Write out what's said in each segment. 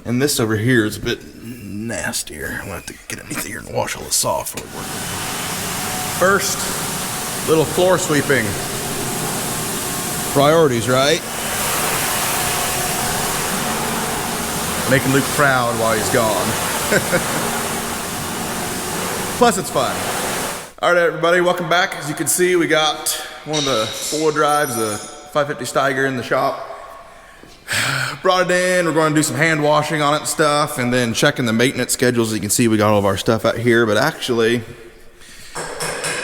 And this over here is a bit nastier. I'm gonna have to get underneath here and wash all this off before we work. First, little floor sweeping. Priorities, right? Making Luke proud while he's gone. Plus it's fun. All right, everybody, welcome back. As you can see, we got one of the 4-wheel drives, the 550 Steiger in the shop. Brought it in, we're going to do some hand washing on it and stuff, and then checking the maintenance schedules. As you can see, we got all of our stuff out here, but actually,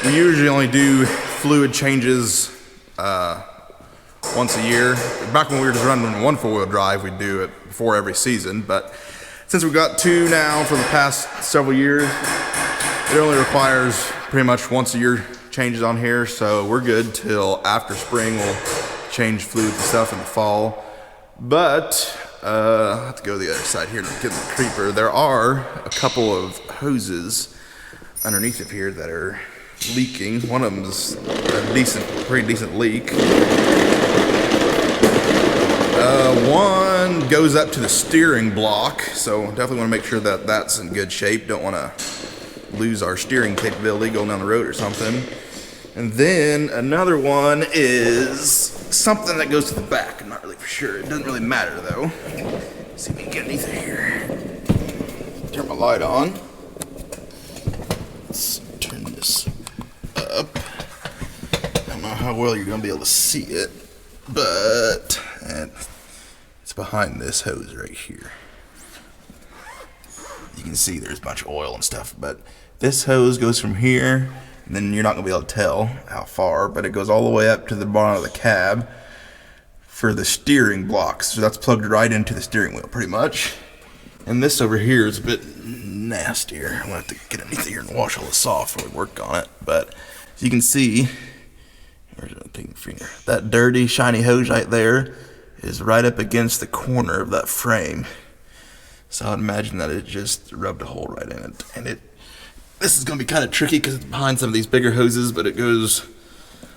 we usually only do fluid changes once a year. Back when we were just running one 4-wheel drive, we'd do it before every season, but since we've got 2 now for the past several years, it only requires pretty much once a year changes on here, so we're good till after spring. We'll change fluids and stuff in the fall. But I have to go to the other side here to get the creeper. There are a couple of hoses underneath of here that are leaking. One of them is a pretty decent leak. One goes up to the steering block, so definitely want to make sure that that's in good shape. Don't want to lose our steering capability going down the road or something. And then another one is something that goes to the back. I'm not really for sure. It doesn't really matter though. Let's see if we can get underneath here. Turn my light on. Let's turn this up. I don't know how well you're gonna be able to see it, but it's behind this hose right here. You can see there's a bunch of oil and stuff, but this hose goes from here, and then you're not going to be able to tell how far, but it goes all the way up to the bottom of the cab for the steering blocks. So that's plugged right into the steering wheel, pretty much. And this over here is a bit nastier. I'm going to have to get underneath here and wash all this off before we work on it. But as you can see, where's my finger? That dirty, shiny hose right there is right up against the corner of that frame. So I'd imagine that it just rubbed a hole right in it. And this is going to be kind of tricky because it's behind some of these bigger hoses, but it goes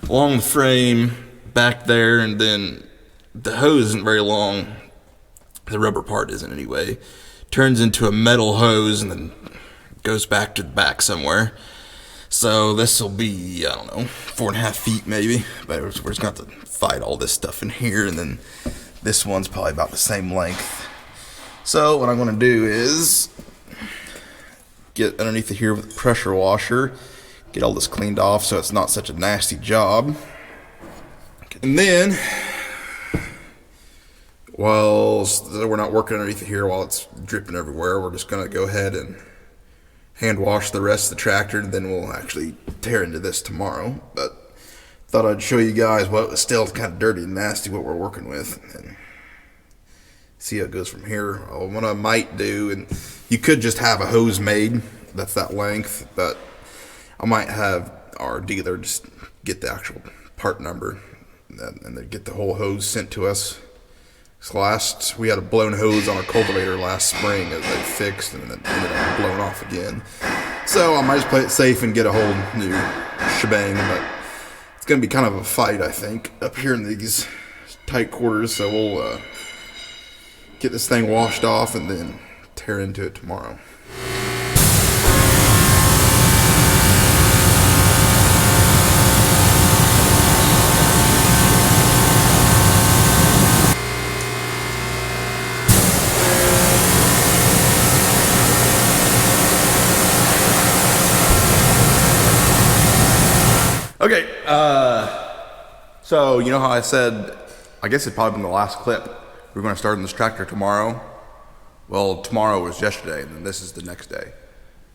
along the frame back there, and then the hose isn't very long. The rubber part isn't anyway. Turns into a metal hose and then goes back to the back somewhere. So this will be, I don't know, 4.5 feet maybe, but we're just going to have to fight all this stuff in here, and then this one's probably about the same length. So what I'm going to do is get underneath here with a pressure washer, get all this cleaned off so it's not such a nasty job. And then, while we're not working underneath here while it's dripping everywhere, we're just going to go ahead and hand wash the rest of the tractor, and then we'll actually tear into this tomorrow. But thought I'd show you guys what was still kind of dirty and nasty what we're working with, and see how it goes from here. What I might do, and you could just have a hose made that's that length, but I might have our dealer just get the actual part number and then get the whole hose sent to us. We had a blown hose on our cultivator last spring that they fixed, and it ended up blowing off again. So I might just play it safe and get a whole new shebang, but it's going to be kind of a fight, I think, up here in these tight quarters. So we'll get this thing washed off and then tear into it tomorrow. Okay, so you know how I said, I guess it's probably been the last clip, we're going to start on this tractor tomorrow? Well, tomorrow was yesterday, and then this is the next day.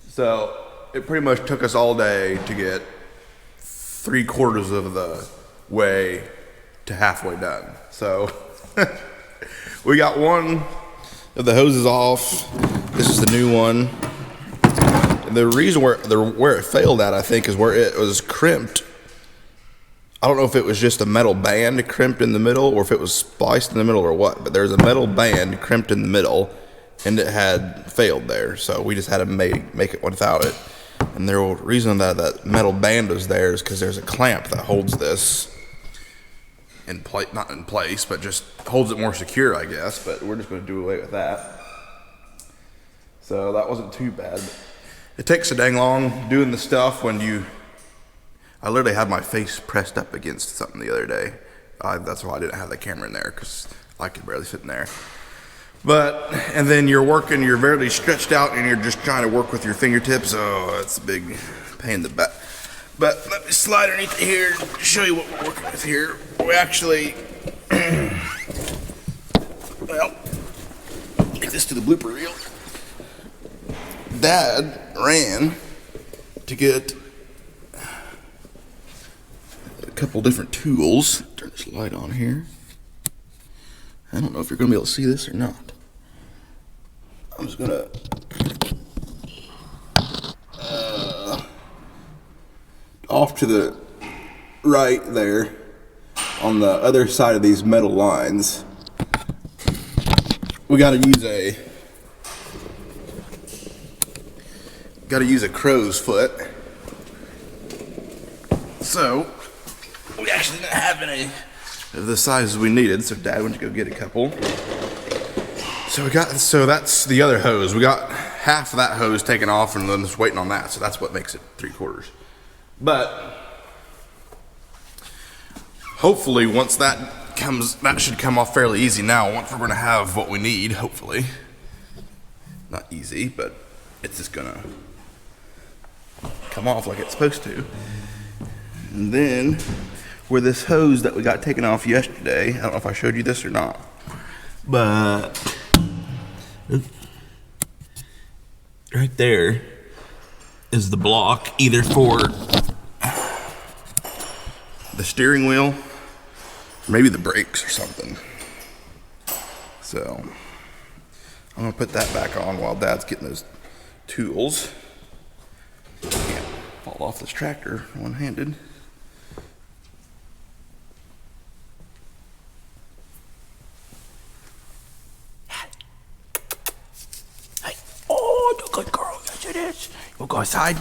So it pretty much took us all day to get 3/4 of the way to halfway done. So we got one of the hoses off. This is the new one. And the reason where it failed at, I think, is where it was crimped. I don't know if it was just a metal band crimped in the middle or if it was spliced in the middle or what, but there's a metal band crimped in the middle and it had failed there. So we just had to make it without it. And the reason that metal band was there is because there's a clamp that holds this in place, not in place, but just holds it more secure, I guess. But we're just going to do away with that. So that wasn't too bad. It takes so dang long doing the stuff when I literally had my face pressed up against something the other day. That's why I didn't have the camera in there, because I could barely fit in there. And then you're working, you're barely stretched out, and you're just trying to work with your fingertips. Oh, it's a big pain in the butt. But let me slide underneath here and show you what we're working with here. We actually, well, take this to the blooper reel. Dad ran to get a couple different tools. Turn this light on here. I don't know if you're going to be able to see this or not. I'm just going to off to the right there on the other side of these metal lines. We got to use a crow's foot. So we actually didn't have any of the sizes we needed, so Dad went to go get a couple. So that's the other hose. We got half of that hose taken off and then just waiting on that, so that's what makes it 3/4. But hopefully once that should come off fairly easy now, once we're gonna have what we need, hopefully. Not easy, but it's just gonna come off like it's supposed to. And then where this hose that we got taken off yesterday, I don't know if I showed you this or not, but right there is the block either for the steering wheel, maybe the brakes or something. So I'm gonna put that back on while Dad's getting those tools. Can't fall off this tractor one-handed. Hey, oh, you good girl, yes it is. We'll go outside.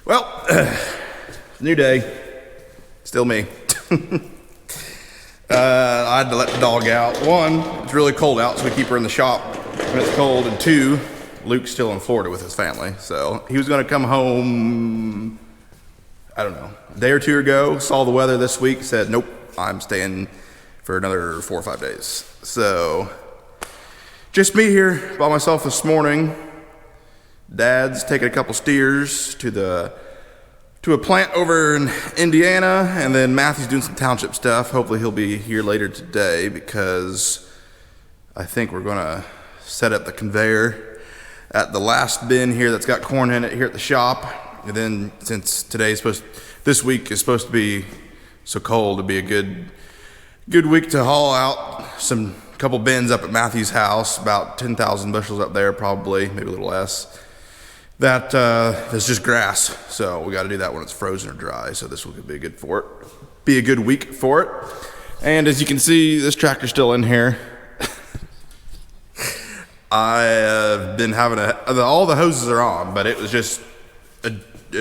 Well, new day, still me. I had to let the dog out. One, it's really cold out, so we keep her in the shop when it's cold. And two, Luke's still in Florida with his family. So he was gonna come home, I don't know, a day or two ago, saw the weather this week, said, nope, I'm staying for another 4 or 5 days. So just me here by myself this morning. Dad's taking a couple steers to a plant over in Indiana, and then Matthew's doing some township stuff. Hopefully he'll be here later today, because I think we're gonna set up the conveyor at the last bin here that's got corn in it here at the shop. And then since this week is supposed to be so cold, it'll be a good week to haul out some couple bins up at Matthew's house, about 10,000 bushels up there probably, maybe a little less. That's just grass, so we got to do that when it's frozen or dry. So this will be good week for it. And as you can see, this tractor's still in here. I have been having all the hoses are on, but it was just a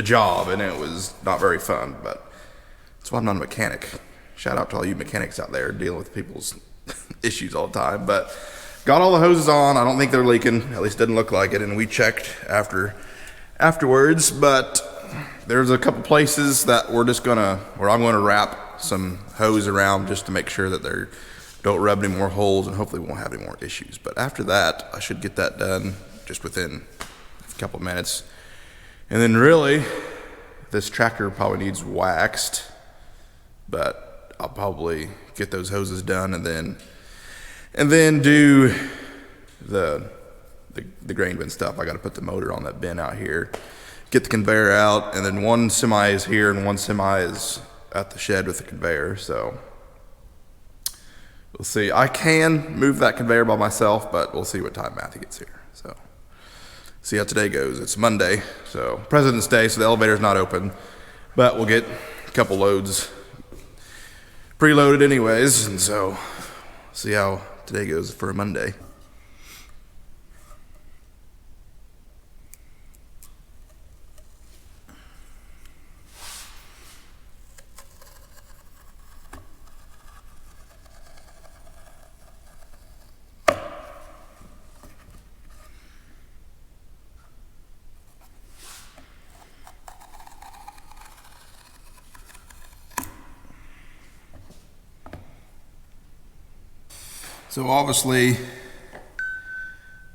job, and it was not very fun. But that's why I'm not a mechanic. Shout out to all you mechanics out there dealing with people's issues all the time. But got all the hoses on. I don't think they're leaking. At least it didn't look like it. And we checked afterwards. But there's a couple places that where I'm gonna wrap some hose around just to make sure that they don't rub any more holes, and hopefully we won't have any more issues. But after that, I should get that done just within a couple of minutes. And then really, this tractor probably needs waxed, but I'll probably get those hoses done and then do the grain bin stuff. I got to put the motor on that bin out here, get the conveyor out, and then one semi is here and one semi is at the shed with the conveyor. So we'll see. I can move that conveyor by myself, but we'll see what time Matthew gets here. So see how today goes. It's Monday, so President's Day, so the elevator's not open, but we'll get a couple loads preloaded anyways, and so see how today goes for a Monday. So obviously,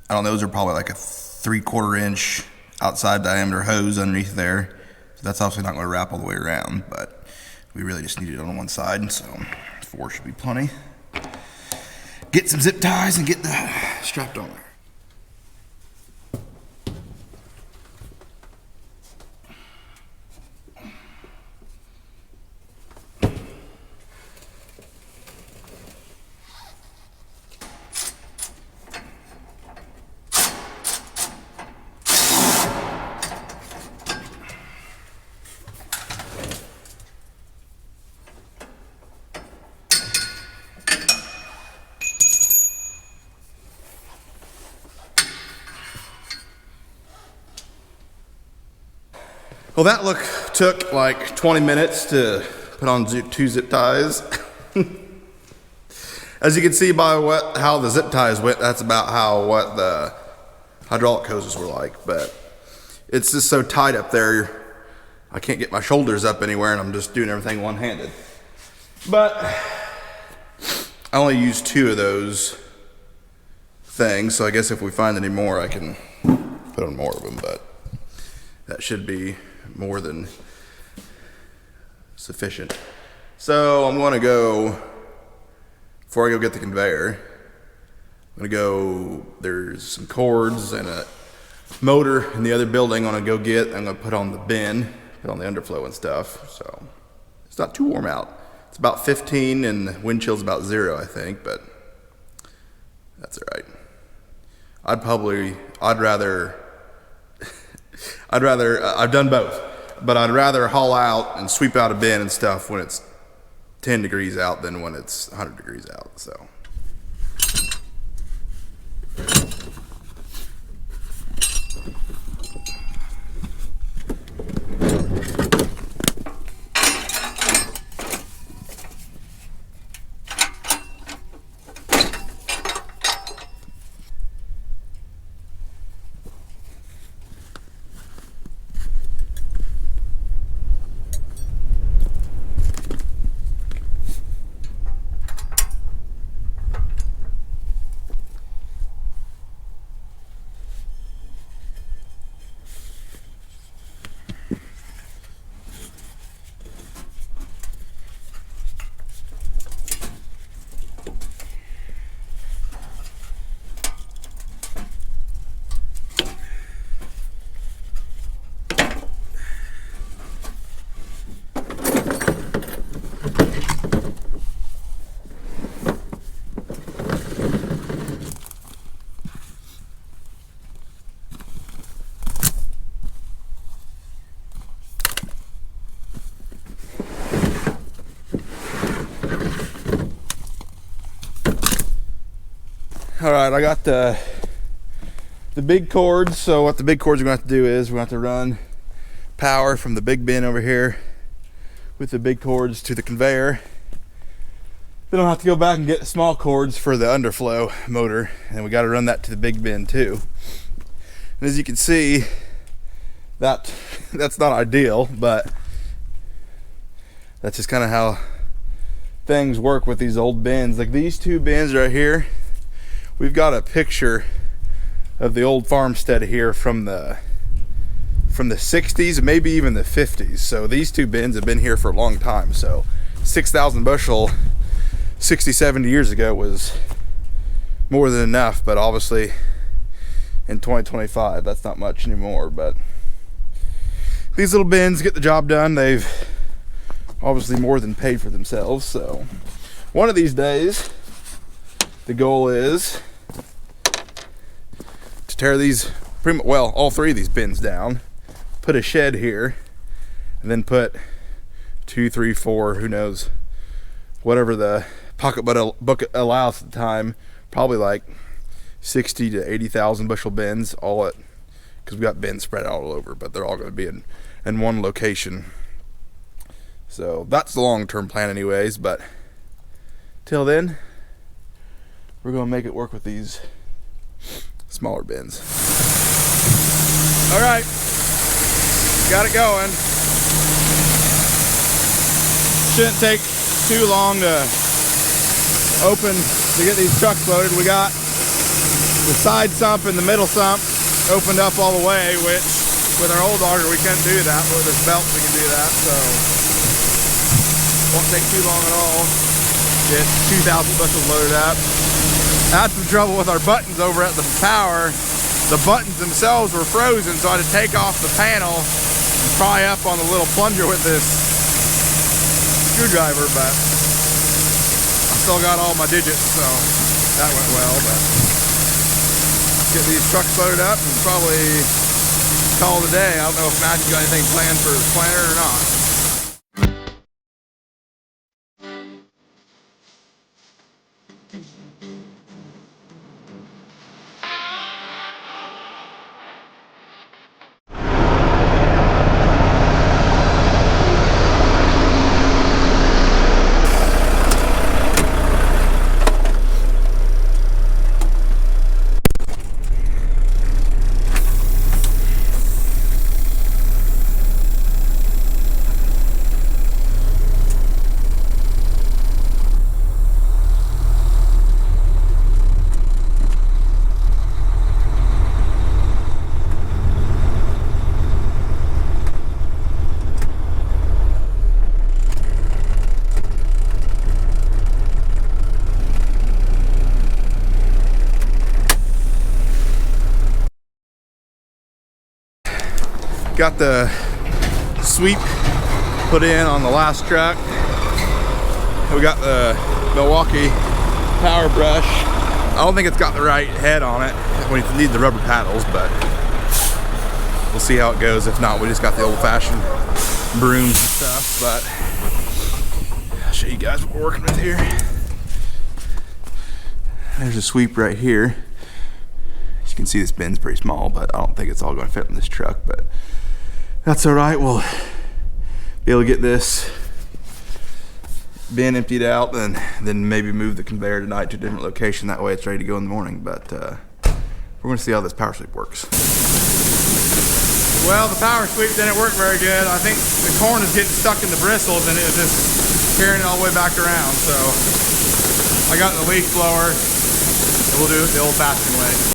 I don't know, those are probably like a 3/4 inch outside diameter hose underneath there. So that's obviously not going to wrap all the way around, but we really just need it on one side, so 4 should be plenty. Get some zip ties and get the strapped on there. Well, that took like 20 minutes to put on 2 zip ties. As you can see by how the zip ties went, that's about what the hydraulic hoses were like. But it's just so tight up there, I can't get my shoulders up anywhere, and I'm just doing everything one-handed. But I only used 2 of those things, so I guess if we find any more, I can put on more of them. But that should be more than sufficient. So I'm gonna go, before I go get the conveyor, there's some cords and a motor in the other building I'm gonna put on the bin, put on the underflow and stuff. So it's not too warm out. It's about 15 and the wind chill's about 0, I think, but that's all right. I've done both, but I'd rather haul out and sweep out a bin and stuff when it's 10 degrees out than when it's 100 degrees out, so. All right, I got the big cords. So what the big cords are going to have to do is we're going to have to run power from the big bin over here with the big cords to the conveyor. Then I'll have to go back and get the small cords for the underflow motor, and we got to run that to the big bin too. And as you can see, that's not ideal, but that's just kind of how things work with these old bins. Like these 2 bins right here, we've got a picture of the old farmstead here from the 60s, maybe even the 50s. So these 2 bins have been here for a long time. So 6,000 bushel 60, 70 years ago was more than enough, but obviously in 2025 that's not much anymore. But these little bins get the job done. They've obviously more than paid for themselves. So one of these days the goal is to tear these, all 3 of these bins down, put a shed here, and then put 2, 3, 4, who knows, whatever the pocketbook allows at the time, probably like 60 to 80,000 bushel bins, all at, because we've got bins spread out all over, but they're all going to be in one location. So that's the long-term plan anyways, but till then, we're going to make it work with these smaller bins. All right, got it going. Shouldn't take too long to open to get these trucks loaded. We got the side sump and the middle sump opened up all the way, which with our old auger we couldn't do that, but with this belt we can do that, so won't take too long at all. Get 2,000 bushels loaded up. I had some trouble with our buttons over at the power. The buttons themselves were frozen, so I had to take off the panel and pry up on the little plunger with this screwdriver, but I still got all my digits, so that went well. But get these trucks loaded up and probably call it a day. I don't know if Matthew's got anything planned for his planter or not. Got the sweep put in on the last truck. We got the Milwaukee power brush. I don't think it's got the right head on it when you need the rubber paddles, but we'll see how it goes. If not, we just got the old-fashioned brooms and stuff, but I'll show you guys what we're working with here. There's a sweep right here. As you can see, this bin's pretty small, but I don't think it's all going to fit in this truck, but that's all right. We'll be able to get this bin emptied out and then maybe move the conveyor tonight to a different location. That way it's ready to go in the morning, but we're going to see how this power sweep works. Well, the power sweep didn't work very good. I think the corn is getting stuck in the bristles and it was just carrying it all the way back around. So I got the leaf blower and we'll do it the old-fashioned way.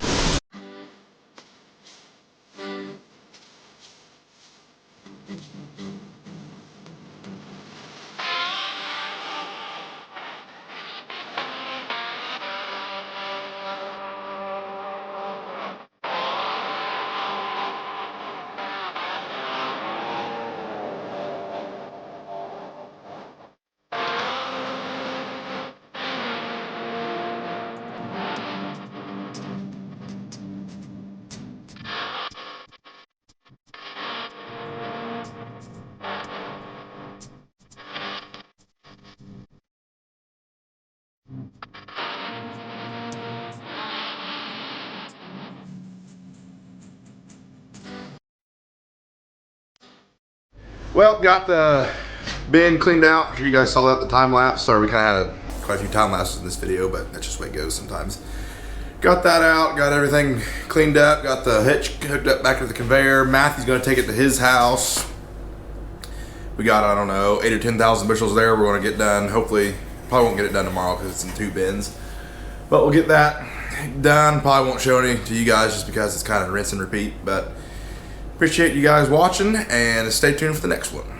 Well, got the bin cleaned out. I'm sure you guys saw that in the time lapse. Sorry, we kind of had quite a few time lapses in this video, but that's just the way it goes sometimes. Got that out, got everything cleaned up, got the hitch hooked up back to the conveyor. Matthew's gonna take it to his house. We got, I don't know, 8,000 or 10,000 bushels there. We're gonna get done, hopefully, probably won't get it done tomorrow because it's in 2 bins. But we'll get that done. Probably won't show any to you guys just because it's kind of rinse and repeat, but appreciate you guys watching and stay tuned for the next one.